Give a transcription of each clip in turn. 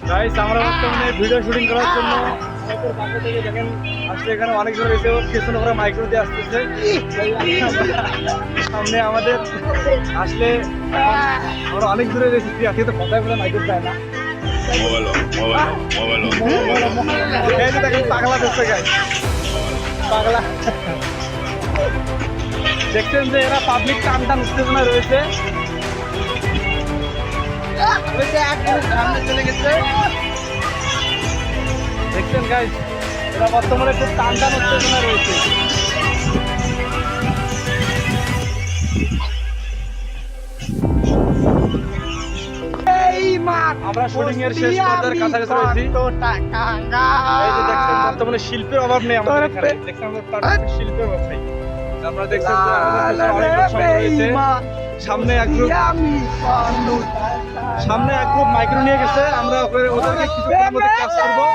Guys আমরা বর্তমানে video shooting করার জন্য বাসা থেকে দেখেন আসলে এখানে অনেক জন এসে পেছনে ওরা মাইক্রো দিয়ে আসতেছে। সামনে আমাদের আসলে আমরা অনেক দূরে এসেছি, আজকে তো কথায় বলে মাইক্রো পায় না। এই যে দেখেন পাগলা দেখছে গাইস, পাগলা দেখছেন যে এরা পাবলিক টান টান উত্তেজনা রয়েছে। দেখছেন গাইস, এরা বর্তমানে খুব টান টান উত্তেজনা রয়েছে। আমরা শুটিং এর শেষ পর্যায়ের কাছাকাছি রয়েছি। এই যে দেখছেন বর্তমানে শিল্পের অভাব নেই আমাদের এখানে, দেখছেন আমরা শিল্পের অভাব নেই। আপনারা দেখছেন যে আমাদের অনেক লোক রয়েছে। সামনে এক গ্রুপ মাইক্রো নিয়ে গেছে, আমরা ওদেরকে কিছুক্ষণের মধ্যে কাজ করবো।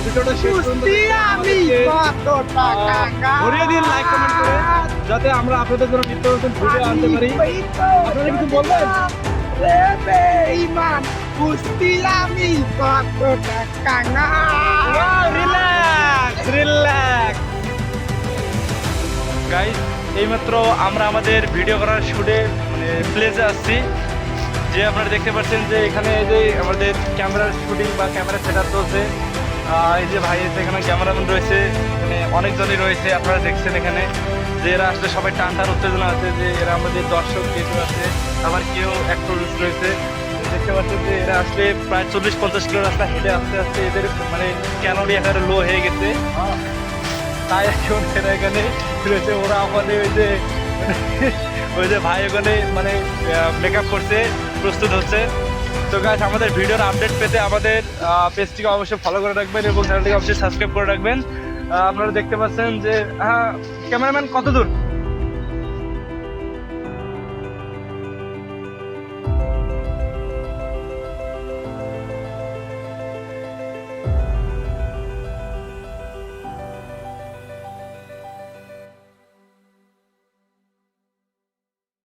ভিডিওটা শেষ পর্যন্ত ধরিয়ে দিন লাইক কমেন্ট করে, যাতে আমরা আপনাদের জন্য নিত্য নতুন ভিডিও আনতে পারি। আপনারা কিছু বলবেন? গাইস এইমাত্র আমরা আমাদের ভিডিও করার শুটে মানে প্লেসে আসছি। যে আপনারা দেখতে পাচ্ছেন যে এখানে যে আমাদের ক্যামেরার শুটিং বা ক্যামেরা সেট আপ চলছে। এই যে ভাই এখানে ক্যামেরাম্যান রয়েছে, মানে অনেকজনই রয়েছে। আপনারা দেখছেন এখানে যে এরা আসলে সবাই টান টান উত্তেজনা আছে, যে এরা আমাদের দর্শক কেউ আছে, আবার কেউ অ্যাক্টরস রয়েছে। দেখতে পাচ্ছেন যে এরা আসলে প্রায় 40-50 কিলো রাস্তা হেঁটে আস্তে আস্তে এদের মানে ক্যালোরি একেবারে লো হয়ে গেছে। তাই এখন এরা এখানে রয়েছে। ওরা আমাদের ওই যে ভাই ওখানে মানে মেকআপ করছে, প্রস্তুত হচ্ছে। তো গাইস আমাদের ভিডিওর আপডেট পেতে আমাদের পেজটিকে অবশ্যই ফলো করে রাখবেন এবং চ্যানেলটিকে অবশ্যই সাবস্ক্রাইব করে রাখবেন। আপনারা দেখতে পাচ্ছেন যে হ্যাঁ, ক্যামেরাম্যান কত দূর?